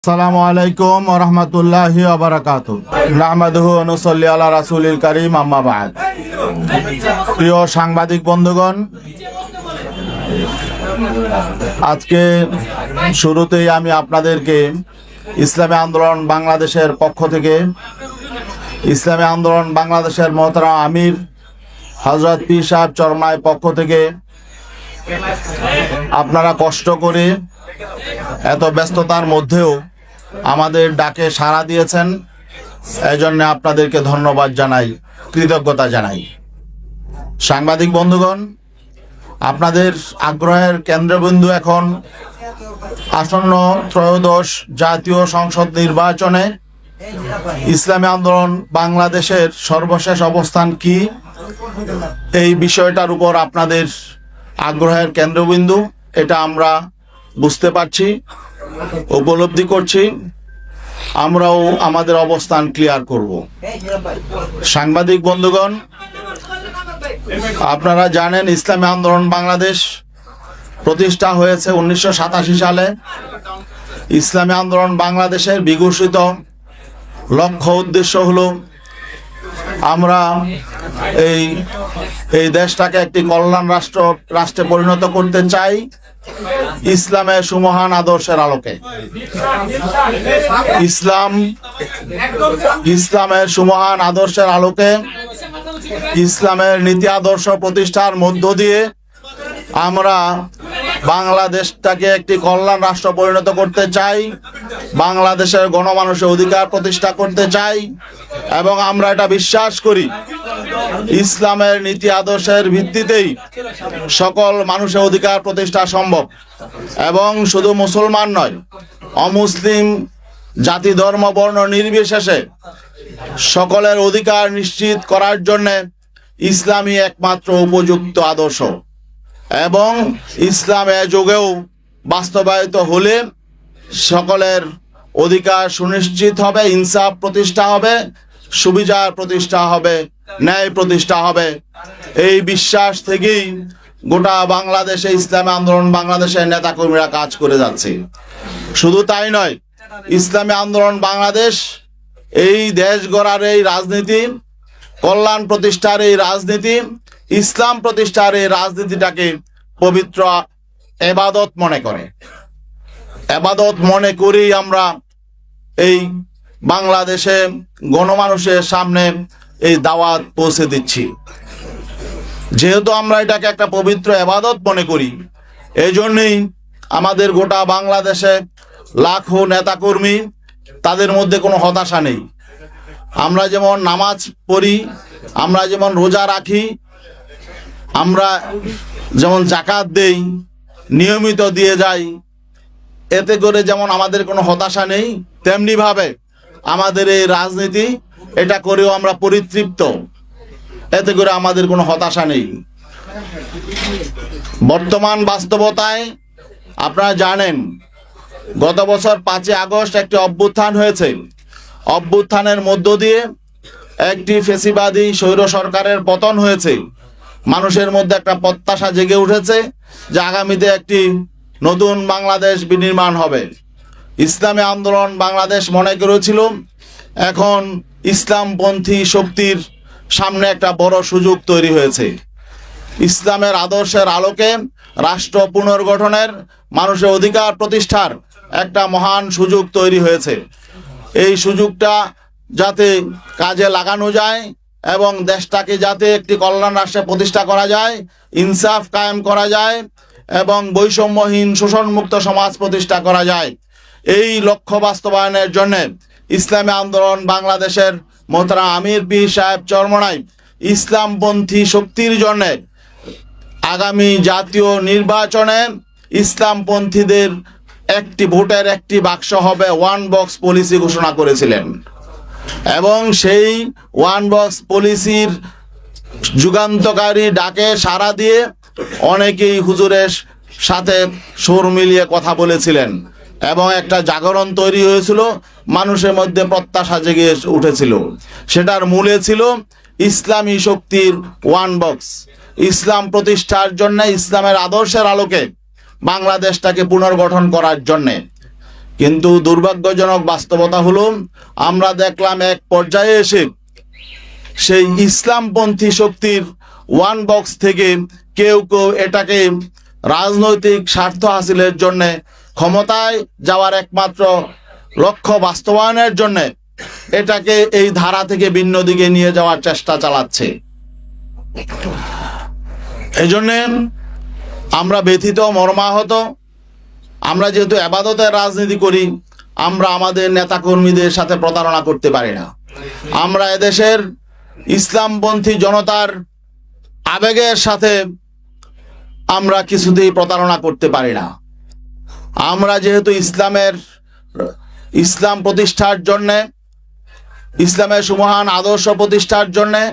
আসসালামু আলাইকুম ওয়া রাহমাতুল্লাহি ওয়া বারাকাতুহু। নাহমাদুহু ওয়া নুসাল্লি আলা রাসূলিল কারীম, আম্মা বা'দ। প্রিয় সাংবাদিক বন্ধুগণ, আজকে শুরুতেই আমি আপনাদেরকে ইসলামী আন্দোলন বাংলাদেশের পক্ষ থেকে ইসলামী আন্দোলন বাংলাদেশের মোহতারাম আমির হযরত পীর সাহেব চরমনাই পক্ষ থেকে আপনারা কষ্ট করে এত ব্যস্ততার মধ্যেও আমাদের ডাকে সাড়া দিয়েছেন, এই জন্য আপনাদেরকে ধন্যবাদ জানাই, কৃতজ্ঞতা জানাই। সাংবাদিক বন্ধুগণ, আপনাদের আগ্রহের কেন্দ্রবিন্দু এখন আসন্ন ত্রয়োদশ জাতীয় সংসদ নির্বাচনে ইসলামী আন্দোলন বাংলাদেশের সর্বশেষ অবস্থান কি, এই বিষয়টার উপর আপনাদের আগ্রহের কেন্দ্রবিন্দু। এটা আমরা বুঝতে পারছি, উপলব্ধি করছি। আমরাও আমাদের অবস্থান ক্লিয়ার করব। সাংবাদিক বন্ধুগণ, আপনারা জানেন ইসলামী আন্দোলন বাংলাদেশ প্রতিষ্ঠা হয়েছে 1987 সালে। ইসলামী আন্দোলন বাংলাদেশের বিঘোষিত লক্ষ্য উদ্দেশ্য হলো আমরা এই দেশটাকে একটি কল্যাণ রাষ্ট্রে পরিণত করতে চাই ইসলামের সুমহান আদর্শের আলোকে। ইসলামের সুমহান আদর্শের আলোকে ইসলামের নীতি আদর্শ প্রতিষ্ঠার মধ্য দিয়ে আমরা বাংলাদেশটাকে একটি কল্যাণ রাষ্ট্র পরিণত করতে চাই, বাংলাদেশের গণমানুষের অধিকার প্রতিষ্ঠা করতে চাই, এবং আমরা এটা বিশ্বাস করি ইসলামের নীতি আদর্শের ভিত্তিতেই সকল মানুষের অধিকার প্রতিষ্ঠা সম্ভব। এবং শুধু মুসলমান নয়, অমুসলিম জাতি ধর্ম বর্ণ নির্বিশেষে সকলের অধিকার নিশ্চিত করার জন্য ইসলামই একমাত্র উপযুক্ত আদর্শ। এবং ইসলাম এ যুগেও বাস্তবায়িত হলে সকলের অধিকার সুনিশ্চিত হবে, ইনসাফ প্রতিষ্ঠা হবে, সুবিচার প্রতিষ্ঠা হবে, ন্যায় প্রতিষ্ঠা হবে। এই বিশ্বাস থেকেই গোটা বাংলাদেশে ইসলামী আন্দোলন বাংলাদেশের নেতাকর্মীরা কাজ করে যাচ্ছে। শুধু তাই নয়, ইসলামী আন্দোলন বাংলাদেশ এই দেশ গড়ার এই রাজনীতি, কল্যাণ প্রতিষ্ঠার এই রাজনীতি, ইসলাম প্রতিষ্ঠার এই রাজনীতিটাকে পবিত্র ইবাদত মনে করে। ইবাদত মনে করেই আমরা এই বাংলাদেশে গণমানুষের সামনে এই দাওয়াত পৌঁছে দিচ্ছি। যেহেতু আমরা এটাকে একটা পবিত্র ইবাদত মনে করি, এই জন্যই আমাদের গোটা বাংলাদেশে লাখো নেতাকর্মী, তাদের মধ্যে কোনো হতাশা নেই। আমরা যেমন নামাজ পড়ি, আমরা যেমন রোজা রাখি, আমরা যেমন যাকাত দেই, নিয়মিত দিয়ে যাই, এতে করে যেমন আমাদের কোনো হতাশা নেই, তেমনি ভাবে আমাদের এই রাজনীতি এটা করেও আমরা পরিতৃপ্ত, এতে করে আমাদের কোনো হতাশা নেই। বর্তমান বাস্তবতায় আপনারা জানেন গত বছর 5 আগস্ট একটি অভ্যুত্থান হয়েছে। অভ্যুত্থানের মধ্য দিয়ে একটি ফ্যাসিবাদী স্বৈর সরকারের পতন হয়েছে। মানুষের মধ্যে একটা প্রত্যাশা জেগে উঠেছে যে আগামীতে একটি নতুন বাংলাদেশ বিনির্মাণ হবে। ইসলামী আন্দোলন বাংলাদেশ মনে করেছিল এখন ইসলামপন্থী শক্তির সামনে একটা বড় সুযোগ তৈরি হয়েছে। ইসলামের আদর্শের আলোকে রাষ্ট্র পুনর্গঠনের, মানুষের অধিকার প্রতিষ্ঠার একটা মহান সুযোগ তৈরি হয়েছে। এই সুযোগটা যাতে কাজে লাগানো যায় এবং দেশটাকে যাতে একটি কল্যাণ রাষ্ট্রে প্রতিষ্ঠা করা যায়, ইনসাফ কায়েম করা যায় এবং বৈষম্যহীন শোষণমুক্ত সমাজ প্রতিষ্ঠা করা যায়, এই লক্ষ্য বাস্তবায়নের জন্য ইসলামী আন্দোলন বাংলাদেশের মোহতারাম আমির পীর সাহেব চরমনাই ইসলামপন্থী শক্তির জন্য আগামী জাতীয় নির্বাচনে ইসলামপন্থীদের একটি ভোটের একটি বাক্স হবে, ওয়ান বক্স পলিসি ঘোষণা করেছিলেন। এবং সেই ওয়ান বক্স পলিসির যুগান্তকারী ডাকে সাড়া দিয়ে অনেকেই হুজুরের সাথে সুর মিলিয়ে কথা বলেছিলেন এবং একটা জাগরণ তৈরি হয়েছিল, মানুষের মধ্যে প্রত্যাশা জেগে উঠেছিল। সেটার মূলে ছিল ইসলামী শক্তির ওয়ান বক্স, ইসলাম প্রতিষ্ঠার জন্য, ইসলামের আদর্শের আলোকে বাংলাদেশটাকে পুনর্গঠন করার জন্যে। কিন্তু দুর্ভাগ্যজনক বাস্তবতা হলো আমরা দেখলাম এক পর্যায়ে এসে সেই ইসলামপন্থী শক্তির ওয়ান বক্স থেকে কেউ কেউ এটাকে রাজনৈতিক স্বার্থ হাসিলের জন্য, ক্ষমতায় যাওয়ার একমাত্র লক্ষ্য বাস্তবায়নের জন্য এটাকে এই ধারা থেকে ভিন্ন দিকে নিয়ে যাওয়ার চেষ্টা চালাচ্ছে। এই জন্যে আমরা ব্যথিত, মর্মাহত। আমরা যেহেতু ইবাদতের রাজনীতি করি, আমরা আমাদের নেতাকর্মীদের সাথে প্রতারণা করতে পারি না। আমরা এদেশের ইসলামপন্থী জনতার আবেগের সাথে আমরা কিছুতেই প্রতারণা করতে পারি না। আমরা যেহেতু ইসলাম প্রতিষ্ঠার জন্যে, ইসলামের সুমহান আদর্শ প্রতিষ্ঠার জন্যে,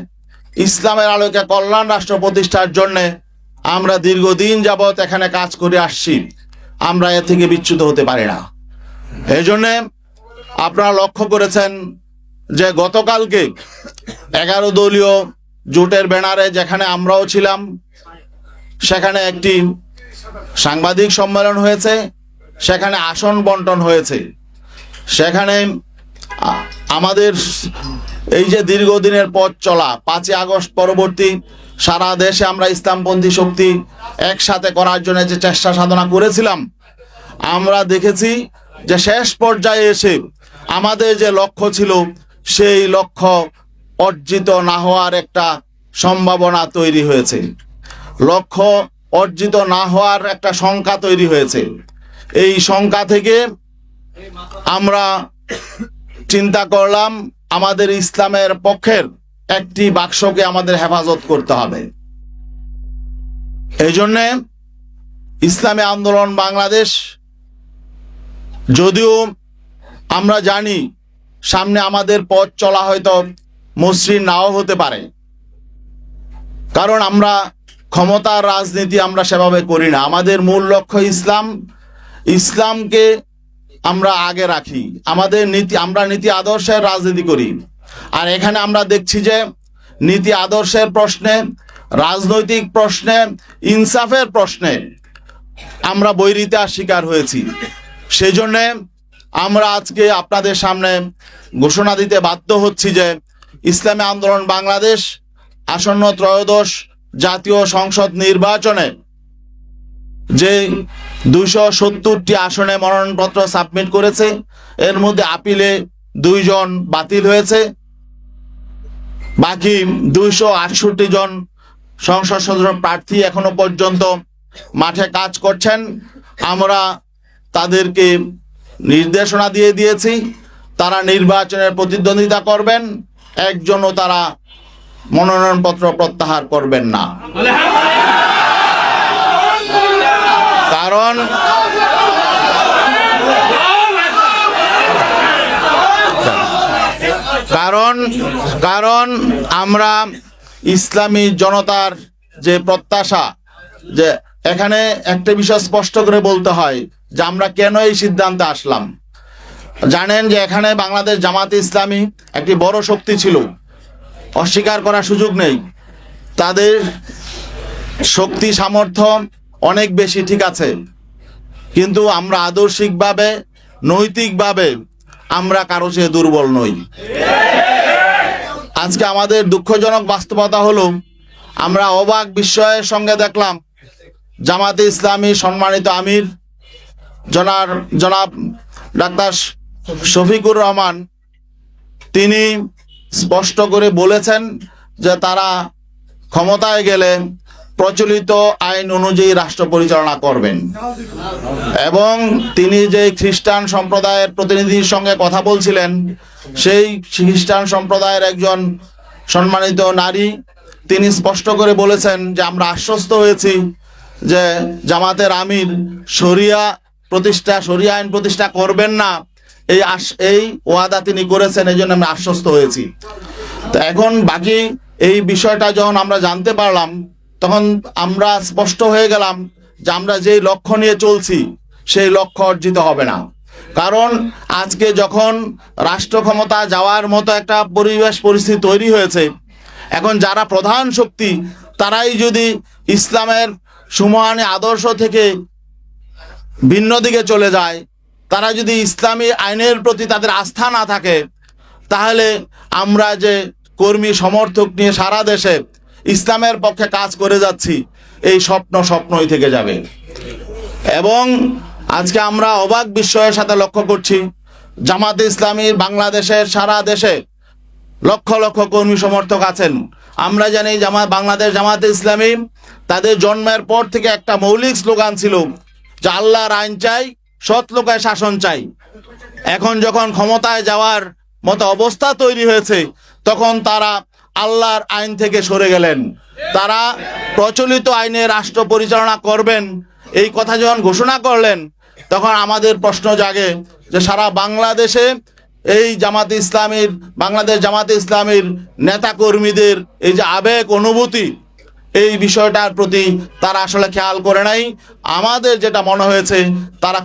ইসলামের আলোকে কল্যাণ রাষ্ট্র প্রতিষ্ঠার জন্যে আমরা দীর্ঘদিন যাবৎ এখানে কাজ করে আসছি। আমরা এ থেকে বিচ্যুত হতে পারি না। এই জন্যে আপনারা লক্ষ্য করেছেন যে গতকালকে 11 দলীয় জোটের ব্যানারে যেখানে আমরাও ছিলাম, সেখানে একটি সাংবাদিক সম্মেলন হয়েছে, সেখানে আসন বন্টন হয়েছে। সেখানে আমাদের এই যে দীর্ঘদিনের পথ চলা, 5ই আগস্ট পরবর্তী সারা দেশে আমরা ইসলামপন্থী শক্তি একসাথে করার জন্য যে চেষ্টা সাধনা করেছিলাম, আমরা দেখেছি যে শেষ পর্যায়ে এসে আমাদের যে লক্ষ্য ছিল সেই লক্ষ্য অর্জিত না হওয়ার একটা সম্ভাবনা তৈরি হয়েছে। লক্ষ্য অর্জিত না হওয়ার একটা শঙ্কা তৈরি হয়েছে। এই শঙ্কা থেকে আমরা চিন্তা করলাম আমাদের ইসলামের পক্ষের একটি বাক্সকে আমাদের হেফাজত করতে হবে। এই জন্যে ইসলামী আন্দোলন বাংলাদেশ, যদিও আমরা জানি সামনে আমাদের পথ চলা হয়তো মসৃণ নাও হতে পারে, কারণ আমরা ক্ষমতার রাজনীতি আমরা সেভাবে করি না। আমাদের মূল লক্ষ্য ইসলাম। ইসলামকে আমরা আগে রাখি, আমাদের আমরা নীতি আদর্শের রাজনীতি করি। আর এখানে আমরা দেখছি যে নীতি আদর্শের প্রশ্নে, রাজনৈতিক প্রশ্নে, ইনসাফের প্রশ্নে আমরা বৈরিতার শিকার হয়েছি। সেই জন্যে আমরা আজকে আপনাদের সামনে ঘোষণা দিতে বাধ্য হচ্ছি যে ইসলামী আন্দোলন বাংলাদেশ আসন্ন ত্রয়োদশ জাতীয় সংসদ নির্বাচনে যে 270টি আসনে মনোনয়নপত্র সাবমিট করেছে, এর মধ্যে আপিলে 2 জন বাতিল হয়েছে। বাকি 268 জন সংসদ সদস্য প্রার্থী এখনো পর্যন্ত মাঠে কাজ করছেন। আমরা তাদেরকে নির্দেশনা দিয়ে দিয়েছি, তারা নির্বাচনের প্রতিদ্বন্দ্বিতা করবেন, একজনও তারা মনোনয়নপত্র প্রত্যাহার করবেন না। কারণ আমরা ইসলামী জনতার যে প্রত্যাশা, যে এখানে একটা বিষয় স্পষ্ট করে বলতে হয় যে আমরা কেন এই সিদ্ধান্তে আসলাম। জানেন যে এখানে বাংলাদেশ জামাতে ইসলামী একটি বড় শক্তি ছিল, অস্বীকার করার সুযোগ নেই। তাদের শক্তি সামর্থ্য অনেক বেশি, ঠিক আছে, কিন্তু আমরা আদর্শিকভাবে, নৈতিকভাবে আমরা কারো চেয়ে দুর্বল নই। আজকে আমাদের দুঃখজনক বাস্তবতা হলো আমরা অবাক বিস্ময়ের সঙ্গে দেখলাম জামাতে ইসলামী সম্মানিত আমির জনাব ডাক্তার শফিকুর রহমান, তিনি স্পষ্ট করে বলেছেন যে তারা ক্ষমতায় গেলে প্রচলিত আইন অনুযায়ী রাষ্ট্র পরিচালনা করবেন। এবং তিনি যে খ্রিস্টান সম্প্রদায়ের প্রতিনিধির সঙ্গে কথা বলছিলেন, সেই খ্রিস্টান সম্প্রদায়ের একজন সম্মানিত নারী, তিনি স্পষ্ট করে বলেছেন যে আমরা আশ্বস্ত হয়েছি যে জামাতের আমির শরিয়া আইন প্রতিষ্ঠা করবেন না, এই ওয়াদা তিনি করেছেন, এই জন্য আমরা আশ্বস্ত হয়েছি। তো এখন বাকি এই বিষয়টা যখন আমরা জানতে পারলাম, তখন আমরা স্পষ্ট হয়ে গেলাম যে আমরা যেই লক্ষ্য নিয়ে চলছি সেই লক্ষ্য অর্জিত হবে না। কারণ আজকে যখন রাষ্ট্র ক্ষমতা যাওয়ার মতো একটা পরিস্থিতি তৈরি হয়েছে, এখন যারা প্রধান শক্তি তারাই যদি ইসলামের সুমহানী আদর্শ থেকে ভিন্ন দিকে চলে যায়, তারা যদি ইসলামী আইনের প্রতি তাদের আস্থা না থাকে, তাহলে আমরা যে কর্মী সমর্থক নিয়ে সারা দেশে ইসলামের পক্ষে কাজ করে যাচ্ছি, এই স্বপ্নই থেকে যাবে। এবং আজকে আমরা অবাক বিস্ময়ের সাথে লক্ষ্য করছি, জামাতে ইসলামীর বাংলাদেশের সারা দেশে লক্ষ লক্ষ কর্মী সমর্থক আছেন। আমরা জানি বাংলাদেশ জামাতে ইসলামী তাদের জন্মের পর থেকে একটা মৌলিক স্লোগান ছিল যে আল্লাহর আইন চাই, সৎ লোকের শাসন চাই। এখন যখন ক্ষমতায় যাওয়ার মতো অবস্থা তৈরি হয়েছে, তখন তারা আল্লাহর আইন থেকে সরে গেলেন। তারা প্রচলিত আইনে রাষ্ট্র পরিচালনা করবেন এই কথা যখন ঘোষণা করলেন, তখন আমাদের প্রশ্ন জাগে যে সারা বাংলাদেশে এই বাংলাদেশ জামাতে ইসলামীর নেতা কর্মীদের এই যে আবেগ অনুভূতি, এই বিষয়টার প্রতি তারা আসলে খেয়াল করে নাই। আমাদের যেটা মনে হয়েছে, তারা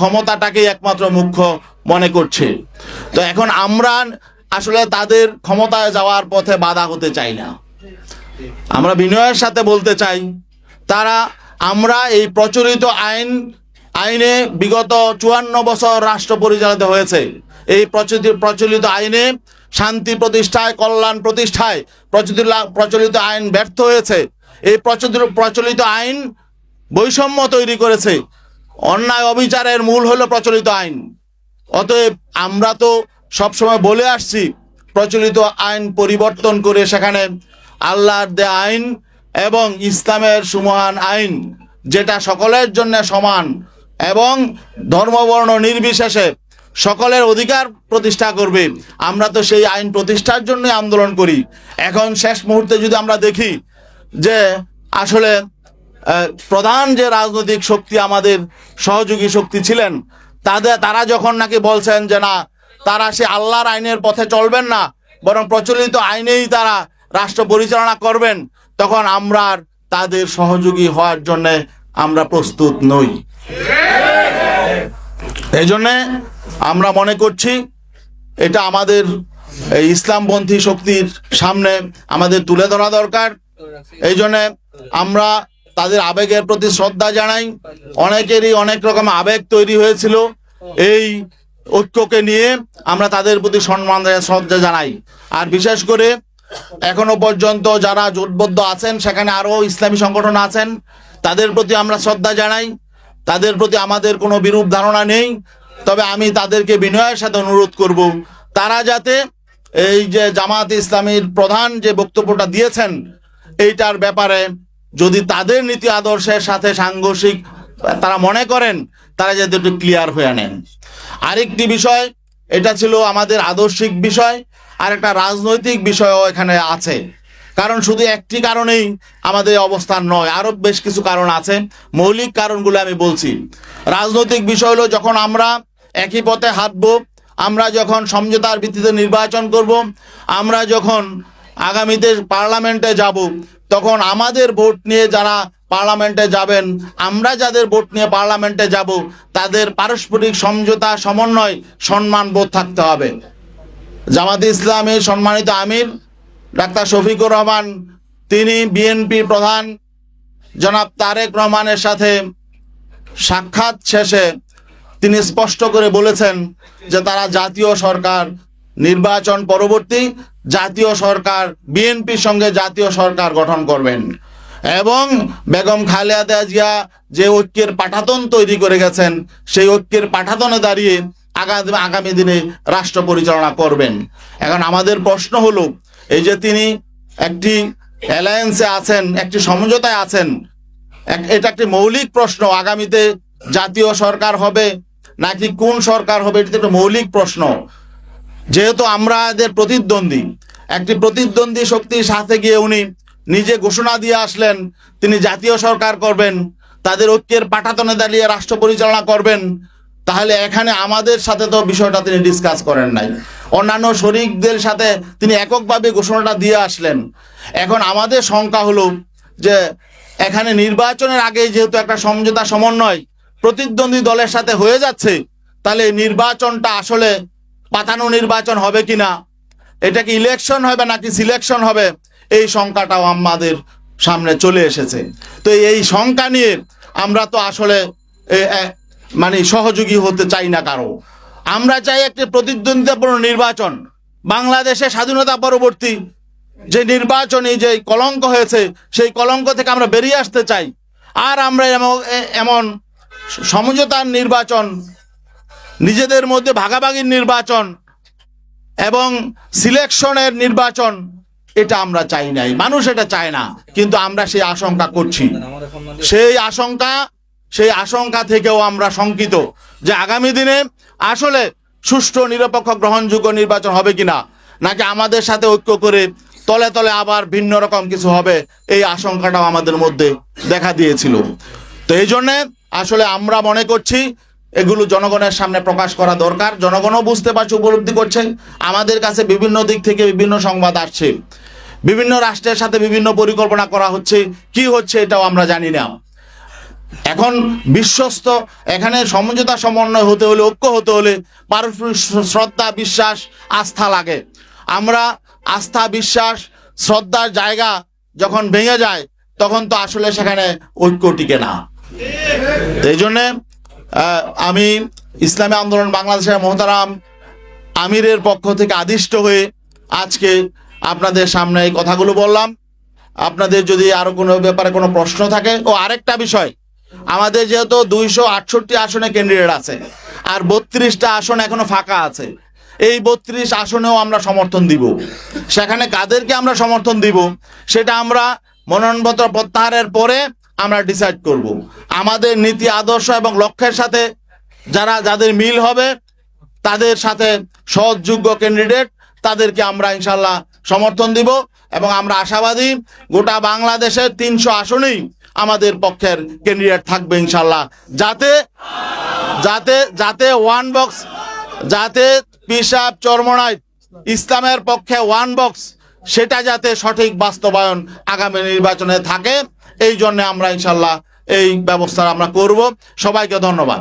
ক্ষমতাটাকেই একমাত্র মুখ্য মনে করছে। তো এখন আমরা আসলে তাদের ক্ষমতায় যাওয়ার পথে বাধা হতে চাই না। আমরা বিনয়ের সাথে বলতে চাই, আমরা এই প্রচলিত আইনে বিগত 54 বছর রাষ্ট্র পরিচালিত হয়েছে। এই প্রচলিত আইনে শান্তি প্রতিষ্ঠায়, কল্যাণ প্রতিষ্ঠায় প্রচলিত আইন ব্যর্থ হয়েছে। এই প্রচলিত আইন বৈষম্য তৈরি করেছে। অন্যায় অবিচারের মূল হলো প্রচলিত আইন। অতএব আমরা তো সবসময় বলে আসছি, প্রচলিত আইন পরিবর্তন করে সেখানে আল্লাহর দেয়া আইন এবং ইসলামের সুমহান আইন, যেটা সকলের জন্য সমান এবং ধর্মবর্ণ নির্বিশেষে সকলের অধিকার প্রতিষ্ঠা করবে, আমরা তো সেই আইন প্রতিষ্ঠার জন্যই আন্দোলন করি। এখন শেষ মুহূর্তে যদি আমরা দেখি যে আসলে প্রধান যে রাজনৈতিক শক্তি, আমাদের সহযোগী শক্তি ছিলেন, তারা যখন নাকি বলছেন যে না, তারা সে আল্লাহর আইনের পথে চলবেন না, বরং প্রচলিত আইনেই তারা রাষ্ট্র পরিচালনা করবেন, তখন আমরা তাদের সহযোগী হওয়ার জন্য আমরা প্রস্তুত নই। এই জন্যে আমরা মনে করছি এটা আমাদের ইসলামপন্থী শক্তির সামনে আমাদের তুলে ধরা দরকার। এই জন্যে আমরা তাদের আবেগের প্রতি শ্রদ্ধা জানাই। অনেকেরই অনেক রকম আবেগ তৈরি হয়েছিল, এই ঐক্যকে নিয়ে আমরা তাদের প্রতি সম্মান শ্রদ্ধা জানাই। আর বিশেষ করে এখনো পর্যন্ত যারা জোটবদ্ধ আছেন, সেখানে আরো ইসলামী সংগঠন আছেন, তাদের প্রতি আমরা শ্রদ্ধা জানাই। তাদের প্রতি আমাদের কোনো বিরূপ ধারণা নেই। তবে আমি তাদেরকে বিনয়ের সাথে অনুরোধ করব, তারা যাতে এই যে জামাত ইসলামীর প্রধান যে বক্তব্যটা দিয়েছেন, এইটার ব্যাপারে যদি তাদের নীতি আদর্শের সাথে সাংঘর্ষিক তারা মনে করেন, তারা যাতে একটু ক্লিয়ার হয়ে নেন। আরেকটি বিষয়, এটা ছিল আমাদের আদর্শিক বিষয়, আর একটা রাজনৈতিক বিষয়ও এখানে আছে। কারণ শুধু একটি কারণেই আমাদের অবস্থান নয়, আরো বেশ কিছু কারণ আছে। মৌলিক কারণগুলো আমি বলছি। রাজনৈতিক বিষয় হলো, যখন আমরা একই পথে হাঁটবো, আমরা যখন সমঝোতার ভিত্তিতে নির্বাচন করব, আমরা যখন আগামীতে পার্লামেন্টে যাব, তখন আমাদের ভোট নিয়ে যারা পার্লামেন্টে যাবেন, আমরা যাদের ভোট নিয়ে পার্লামেন্টে যাব, তাদের পারস্পরিক সমঝোতা, সমন্বয়, সম্মান বোধ থাকতে হবে। জামাতে ইসলামীর সম্মানিত আমির ডাক্তার শফিকুর রহমান, তিনি বিএনপি প্রধান জনাব তারেক রহমানের সাথে সাক্ষাৎ শেষে তিনি স্পষ্ট করে বলেছেন যে তারা জাতীয় সরকার, নির্বাচন পরবর্তী জাতীয় সরকার, বিএনপির সঙ্গে জাতীয় সরকার গঠন করবেন এবং বেগম খালেদা জিয়া যে ঐক্যের পাঠাতন তৈরি করে গেছেন, সেই ঐক্যের পাঠাতনে দাঁড়িয়ে আগামী দিনে রাষ্ট্র পরিচালনা করবেন। এখন আমাদের প্রশ্ন হলো, এই যে তিনি একটি অ্যালায়েন্সে আছেন, একটি সমঝোতায় আছেন, এটা একটি মৌলিক প্রশ্ন। আগামীতে জাতীয় সরকার হবে নাকি কোন সরকার হবে, এটা একটা মৌলিক প্রশ্ন। যেহেতু আমরা এদের প্রতিদ্বন্দ্বী, একটি প্রতিদ্বন্দ্বী শক্তির সাথে গিয়ে উনি নিজে ঘোষণা দিয়ে আসলেন তিনি জাতীয় সরকার করবেন, তাদের ঐক্যের পাঠাতনে দাঁড়িয়ে রাষ্ট্র পরিচালনা করবেন, তাহলে এখানে আমাদের সাথে তো বিষয়টা তিনি ডিসকাস করেন নাই। অন্যান্য শরিকদের সাথে তিনি এককভাবে ঘোষণাটা দিয়ে আসলেন। এখন আমাদের শঙ্কা হলো যে এখানে নির্বাচনের আগে যেহেতু একটা সমঝোতা সমন্বয় প্রতিদ্বন্দ্বী দলের সাথে হয়ে যাচ্ছে, তাহলে নির্বাচনটা আসলে পাতানো নির্বাচন হবে কিনা, এটা কি ইলেকশন হবে নাকি সিলেকশন হবে, এই শঙ্কাটাও আমাদের সামনে চলে এসেছে। তো এই শঙ্কা নিয়ে আমরা তো আসলে মানে সহযোগী হতে চাই না কারো। আমরা চাই একটি প্রতিদ্বন্দ্বিতাপূর্ণ নির্বাচন। বাংলাদেশে স্বাধীনতা পরবর্তী যে নির্বাচনী যে কলঙ্ক হয়েছে, সেই কলঙ্ক থেকে আমরা বেরিয়ে আসতে চাই। আর আমরা এমন সমঝোতার নির্বাচন, নিজেদের মধ্যে ভাগাভাগির নির্বাচন এবং সিলেকশনের নির্বাচন, এটা আমরা চাই নাই, মানুষ এটা চায় না, কিন্তু আমরা সেই আশঙ্কা করছি। সেই আশঙ্কা থেকেও আমরা শঙ্কিত যে আগামী দিনে আসলে সুষ্ঠু, নিরপেক্ষ, গ্রহণযোগ্য নির্বাচন হবে কিনা, নাকি আমাদের সাথে ঐক্য করে তলে তলে আবার ভিন্ন রকম কিছু হবে, এই আশঙ্কাটাও আমাদের মধ্যে দেখা দিয়েছিল। তো এই জন্যে আসলে আমরা মনে করছি এগুলো জনগণের সামনে প্রকাশ করা দরকার। জনগণও বুঝতে পারছে, উপলব্ধি করছে। আমাদের কাছে বিভিন্ন দিক থেকে বিভিন্ন সংবাদ আসছে, বিভিন্ন রাষ্ট্রের সাথে বিভিন্ন পরিকল্পনা করা হচ্ছে, কি হচ্ছে এটাও আমরা জানি না। এখন বিশ্বস্ত, এখানে সমঝোতা সমন্বয় হতে হলে, ঐক্য হতে হলে পারস্পরিক শ্রদ্ধা, বিশ্বাস, আস্থা লাগে। আমরা আস্থা, বিশ্বাস, শ্রদ্ধার জায়গা যখন ভেঙে যায়, তখন তো আসলে সেখানে ঐক্য টিকে না। এই জন্যে আমি ইসলামী আন্দোলন বাংলাদেশের মোহতারাম আমিরের পক্ষ থেকে আদিষ্ট হয়ে আজকে আপনাদের সামনে এই কথাগুলো বললাম। আপনাদের যদি আরো কোনো ব্যাপারে কোনো প্রশ্ন থাকে। ও আরেকটা বিষয়, আমাদের যেহেতু 268 আসনে ক্যান্ডিডেট আছে আর 32টা আসন এখনো ফাঁকা আছে, এই 32 আসনেও আমরা সমর্থন দিব। সেখানে কাদেরকে আমরা সমর্থন দিব সেটা আমরা মনোনয়নপত্র প্রত্যাহারের পরে আমরা ডিসাইড করব। আমাদের নীতি, আদর্শ এবং লক্ষ্যের সাথে যাদের মিল হবে, তাদের সাথে সহযোগ্য ক্যান্ডিডেট, তাদেরকে আমরা ইনশাল্লাহ সমর্থন দিব। এবং আমরা আশাবাদী গোটা বাংলাদেশের 300 আসনেই আমাদের পক্ষের ক্যান্ডিডেট থাকবে ইনশাল্লাহ, যাতে ওয়ান বক্স, যাতে পিসাব চরমনাই ইসলামের পক্ষে ওয়ান বক্স, সেটা যাতে সঠিক বাস্তবায়ন আগামী নির্বাচনে থাকে, এই জন্য আমরা ইনশাল্লাহ এই ব্যবস্থা আমরা করব। সবাইকে ধন্যবাদ।